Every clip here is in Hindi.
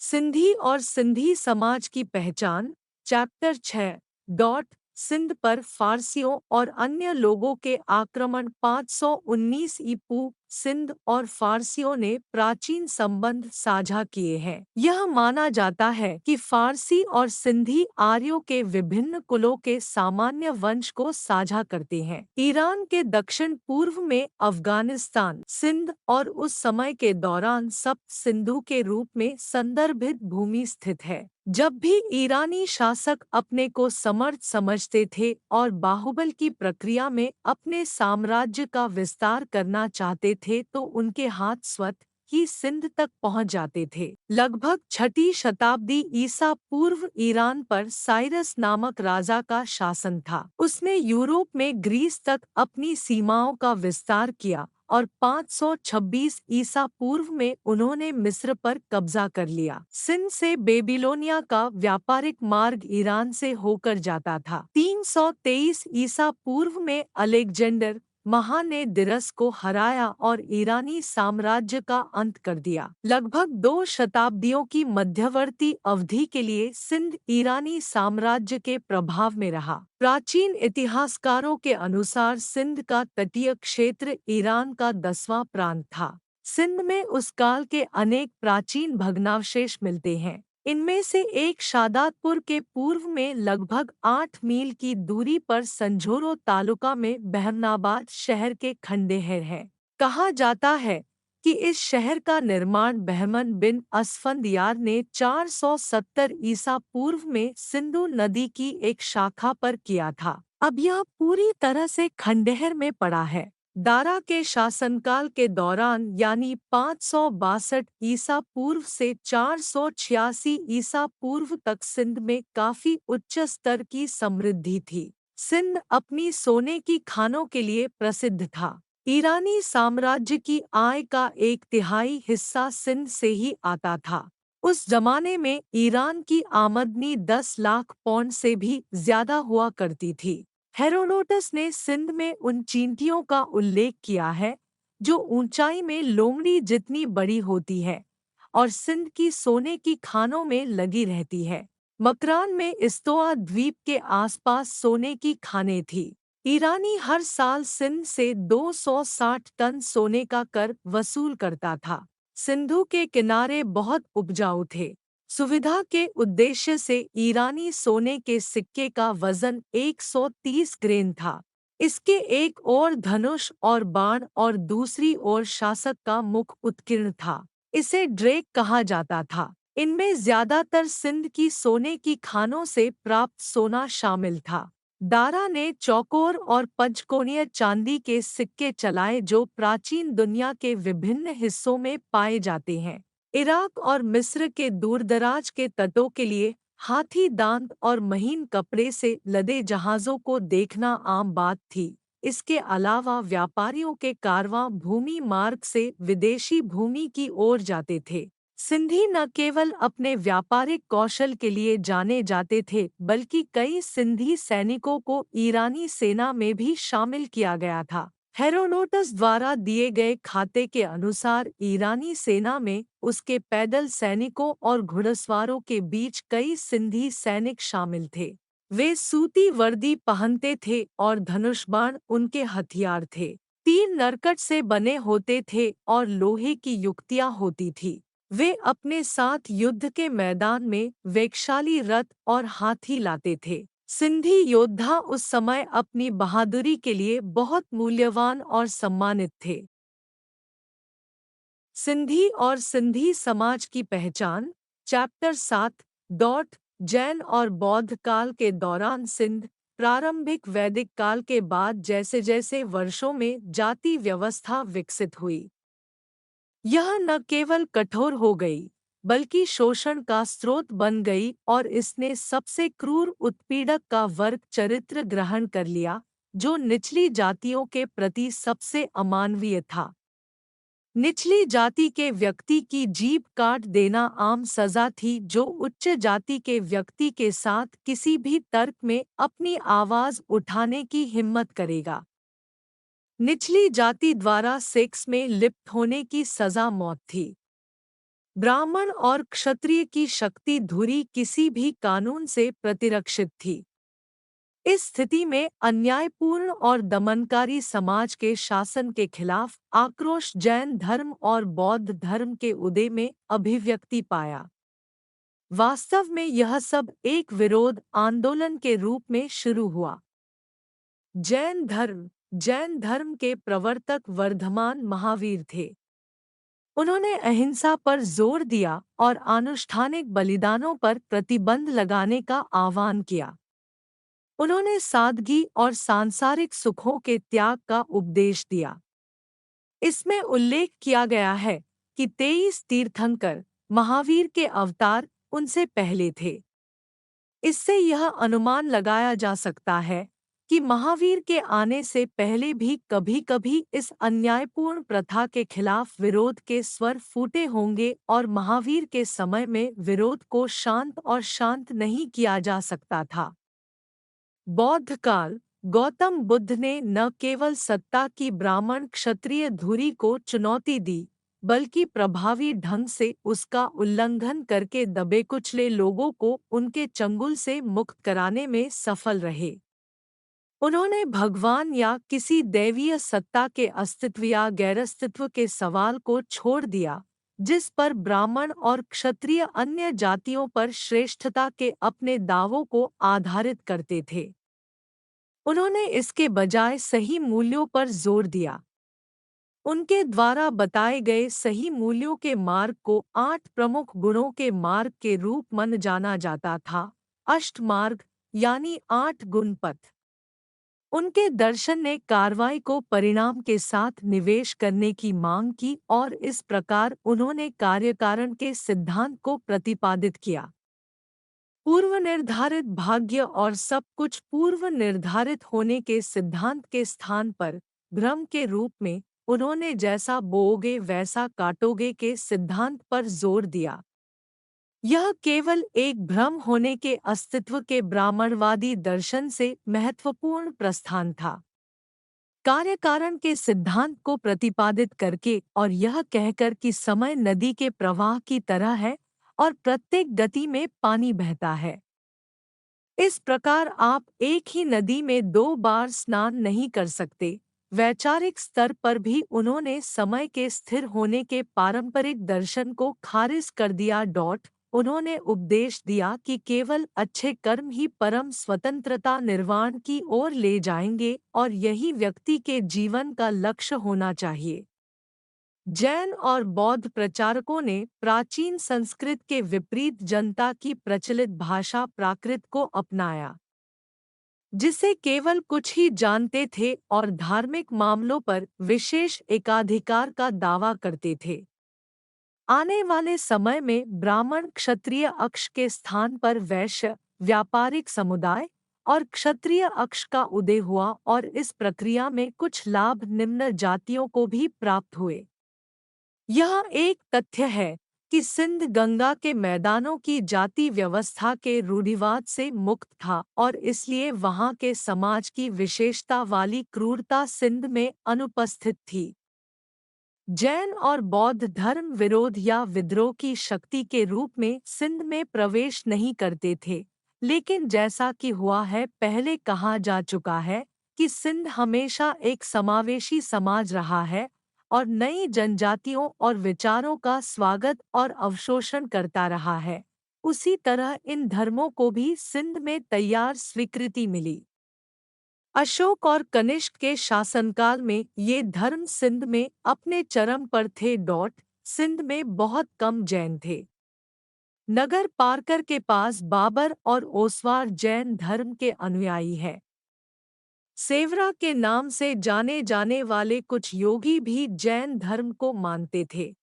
सिंधी और सिंधी समाज की पहचान। चैप्टर 6 सिंध पर फारसियों और अन्य लोगों के आक्रमण। 519 ईपू सिंध और फारसियों ने प्राचीन संबंध साझा किए हैं। यह माना जाता है कि फारसी और सिंधी आर्यों के विभिन्न कुलों के सामान्य वंश को साझा करते हैं। ईरान के दक्षिण पूर्व में अफगानिस्तान, सिंध और उस समय के दौरान सप्त सिंधु के रूप में संदर्भित भूमि स्थित है। जब भी ईरानी शासक अपने को समर्थ समझते थे और बाहुबल की प्रक्रिया में अपने साम्राज्य का विस्तार करना चाहते थे तो उनके हाथ स्वतः ही सिंध तक पहुंच जाते थे। लगभग 6ठी शताब्दी ईसा पूर्व ईरान पर साइरस नामक राजा का शासन था। उसने यूरोप में ग्रीस तक अपनी सीमाओं का विस्तार किया और 526 ईसा पूर्व में उन्होंने मिस्र पर कब्जा कर लिया। सिंध से बेबीलोनिया का व्यापारिक मार्ग ईरान से होकर जाता था। 323 ईसा पूर्व में अलेक्जेंडर महान ने दिरस को हराया और ईरानी साम्राज्य का अंत कर दिया। लगभग 2 शताब्दियों की मध्यवर्ती अवधि के लिए सिंध ईरानी साम्राज्य के प्रभाव में रहा। प्राचीन इतिहासकारों के अनुसार सिंध का तटीय क्षेत्र ईरान का 10वां प्रांत था। सिंध में उस काल के अनेक प्राचीन भग्नावशेष मिलते हैं। इनमें से एक शादातपुर के पूर्व में लगभग 8 मील की दूरी पर संझोरो तालुका में बहमनाबाद शहर के खंडेहर है। कहा जाता है कि इस शहर का निर्माण बहमन बिन असफंदयार ने 470 ईसा पूर्व में सिंधु नदी की एक शाखा पर किया था। अब यह पूरी तरह से खंडहर में पड़ा है। दारा के शासनकाल के दौरान यानी 562 ईसा पूर्व से 486 ईसा पूर्व तक सिंध में काफी उच्च स्तर की समृद्धि थी। सिंध अपनी सोने की खानों के लिए प्रसिद्ध था। ईरानी साम्राज्य की आय का 1/3 हिस्सा सिंध से ही आता था। उस जमाने में ईरान की आमदनी 10 लाख पौंड से भी ज्यादा हुआ करती थी। हेरोडोटस ने सिंध में उन चींटियों का उल्लेख किया है जो ऊंचाई में लोमड़ी जितनी बड़ी होती है और सिंध की सोने की खानों में लगी रहती है। मकरान में इस्तोआ द्वीप के आसपास सोने की खानें थी। ईरानी हर साल सिंध से 260 टन सोने का कर वसूल करता था। सिंधु के किनारे बहुत उपजाऊ थे। सुविधा के उद्देश्य से ईरानी सोने के सिक्के का वजन 130 ग्रेन था। इसके एक ओर धनुष और बाण और दूसरी ओर शासक का मुख उत्कीर्ण था। इसे ड्रेक कहा जाता था। इनमें ज्यादातर सिंध की सोने की खानों से प्राप्त सोना शामिल था। दारा ने चौकोर और पंचकोणीय चांदी के सिक्के चलाए जो प्राचीन दुनिया के विभिन्न हिस्सों में पाए जाते हैं। इराक और मिस्र के दूरदराज के तटों के लिए हाथी दांत और महीन कपड़े से लदे जहाज़ों को देखना आम बात थी। इसके अलावा व्यापारियों के कारवां भूमि मार्ग से विदेशी भूमि की ओर जाते थे। सिंधी न केवल अपने व्यापारिक कौशल के लिए जाने जाते थे बल्कि कई सिंधी सैनिकों को ईरानी सेना में भी शामिल किया गया था। हेरोडोटस द्वारा दिए गए खाते के अनुसार ईरानी सेना में उसके पैदल सैनिकों और घुड़सवारों के बीच कई सिंधी सैनिक शामिल थे। वे सूती वर्दी पहनते थे और धनुषबाण उनके हथियार थे। तीर नरकट से बने होते थे और लोहे की युक्तियां होती थी। वे अपने साथ युद्ध के मैदान में वेगशाली रथ और हाथी लाते थे। सिंधी योद्धा उस समय अपनी बहादुरी के लिए बहुत मूल्यवान और सम्मानित थे। सिंधी और सिंधी समाज की पहचान। चैप्टर 7 जैन और बौद्ध काल के दौरान सिंध। प्रारंभिक वैदिक काल के बाद जैसे जैसे वर्षों में जाति व्यवस्था विकसित हुई, यह न केवल कठोर हो गई बल्कि शोषण का स्रोत बन गई और इसने सबसे क्रूर उत्पीड़क का वर्ग चरित्र ग्रहण कर लिया जो निचली जातियों के प्रति सबसे अमानवीय था। निचली जाति के व्यक्ति की जीभ काट देना आम सजा थी जो उच्च जाति के व्यक्ति के साथ किसी भी तर्क में अपनी आवाज उठाने की हिम्मत करेगा। निचली जाति द्वारा सेक्स में लिप्त होने की सजा मौत थी। ब्राह्मण और क्षत्रिय की शक्ति धुरी किसी भी कानून से प्रतिरक्षित थी। इस स्थिति में अन्यायपूर्ण और दमनकारी समाज के शासन के खिलाफ आक्रोश जैन धर्म और बौद्ध धर्म के उदय में अभिव्यक्ति पाया। वास्तव में यह सब एक विरोध आंदोलन के रूप में शुरू हुआ। जैन धर्म के प्रवर्तक वर्धमान महावीर थे। उन्होंने अहिंसा पर जोर दिया और आनुष्ठानिक बलिदानों पर प्रतिबंध लगाने का आह्वान किया। उन्होंने सादगी और सांसारिक सुखों के त्याग का उपदेश दिया। इसमें उल्लेख किया गया है कि 23 तीर्थंकर महावीर के अवतार उनसे पहले थे। इससे यह अनुमान लगाया जा सकता है कि महावीर के आने से पहले भी कभी-कभी इस अन्यायपूर्ण प्रथा के खिलाफ विरोध के स्वर फूटे होंगे और महावीर के समय में विरोध को शांत और शांत नहीं किया जा सकता था। बौद्ध काल गौतम बुद्ध ने न केवल सत्ता की ब्राह्मण क्षत्रिय धुरी को चुनौती दी, बल्कि प्रभावी ढंग से उसका उल्लंघन करके दबे कुचले लोगों को उनके चंगुल से मुक्त कराने में सफल रहे। उन्होंने भगवान या किसी दैवीय सत्ता के अस्तित्व या गैरअस्तित्व के सवाल को छोड़ दिया, जिस पर ब्राह्मण और क्षत्रिय अन्य जातियों पर श्रेष्ठता के अपने दावों को आधारित करते थे। उन्होंने इसके बजाय सही मूल्यों पर जोर दिया। उनके द्वारा बताए गए सही मूल्यों के मार्ग को 8 प्रमुख गुणों के मार्ग के रूप में जाना जाता था, अष्टमार्ग यानी 8 गुण पथ। उनके दर्शन ने कार्रवाई को परिणाम के साथ निवेश करने की मांग की और इस प्रकार उन्होंने कार्यकारण के सिद्धांत को प्रतिपादित किया। पूर्व निर्धारित भाग्य और सब कुछ पूर्व निर्धारित होने के सिद्धांत के स्थान पर भ्रम के रूप में उन्होंने जैसा बोओगे वैसा काटोगे के सिद्धांत पर जोर दिया। यह केवल एक भ्रम होने के अस्तित्व के ब्राह्मणवादी दर्शन से महत्वपूर्ण प्रस्थान था। कार्यकारण के सिद्धांत को प्रतिपादित करके और यह कहकर कि समय नदी के प्रवाह की तरह है और प्रत्येक गति में पानी बहता है। इस प्रकार आप एक ही नदी में 2 बार स्नान नहीं कर सकते। वैचारिक स्तर पर भी उन्होंने समय के स्थिर होने के पारंपरिक दर्शन को खारिज कर दिया। उन्होंने उपदेश दिया कि केवल अच्छे कर्म ही परम स्वतंत्रता निर्वाण की ओर ले जाएंगे और यही व्यक्ति के जीवन का लक्ष्य होना चाहिए। जैन और बौद्ध प्रचारकों ने प्राचीन संस्कृत के विपरीत जनता की प्रचलित भाषा प्राकृत को अपनाया, जिसे केवल कुछ ही जानते थे और धार्मिक मामलों पर विशेष एकाधिकार का दावा करते थे। आने वाले समय में ब्राह्मण क्षत्रिय अक्ष के स्थान पर वैश्य व्यापारिक समुदाय और क्षत्रिय अक्ष का उदय हुआ और इस प्रक्रिया में कुछ लाभ निम्न जातियों को भी प्राप्त हुए। यह एक तथ्य है कि सिंध गंगा के मैदानों की जाति व्यवस्था के रूढ़िवाद से मुक्त था और इसलिए वहाँ के समाज की विशेषता वाली क्रूरता सिंध में अनुपस्थित थी। जैन और बौद्ध धर्म विरोध या विद्रोह की शक्ति के रूप में सिंध में प्रवेश नहीं करते थे, लेकिन जैसा कि हुआ है पहले कहा जा चुका है कि सिंध हमेशा एक समावेशी समाज रहा है और नई जनजातियों और विचारों का स्वागत और अवशोषण करता रहा है। उसी तरह इन धर्मों को भी सिंध में तैयार स्वीकृति मिली। अशोक और कनिष्क के शासनकाल में ये धर्म सिंध में अपने चरम पर थे। सिंध में बहुत कम जैन थे। नगर पारकर के पास बाबर और ओसवार जैन धर्म के अनुयायी है। सेवरा के नाम से जाने जाने वाले कुछ योगी भी जैन धर्म को मानते थे।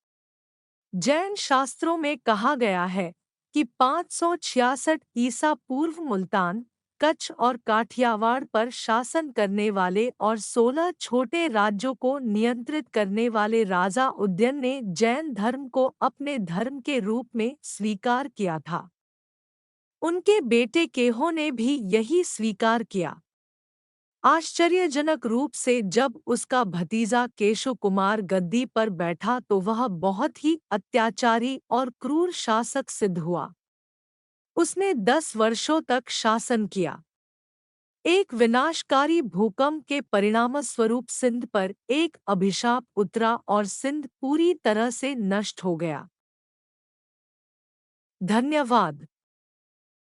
जैन शास्त्रों में कहा गया है कि 566 ईसा पूर्व मुल्तान, कच्छ और काठियावाड़ पर शासन करने वाले और 16 छोटे राज्यों को नियंत्रित करने वाले राजा उदयन ने जैन धर्म को अपने धर्म के रूप में स्वीकार किया था। उनके बेटे केहो ने भी यही स्वीकार किया। आश्चर्यजनक रूप से जब उसका भतीजा केशव कुमार गद्दी पर बैठा तो वह बहुत ही अत्याचारी और क्रूर शासक सिद्ध हुआ। उसने 10 वर्षों तक शासन किया। एक विनाशकारी भूकंप के परिणामस्वरूप सिंध पर एक अभिशाप उतरा और सिंध पूरी तरह से नष्ट हो गया। धन्यवाद।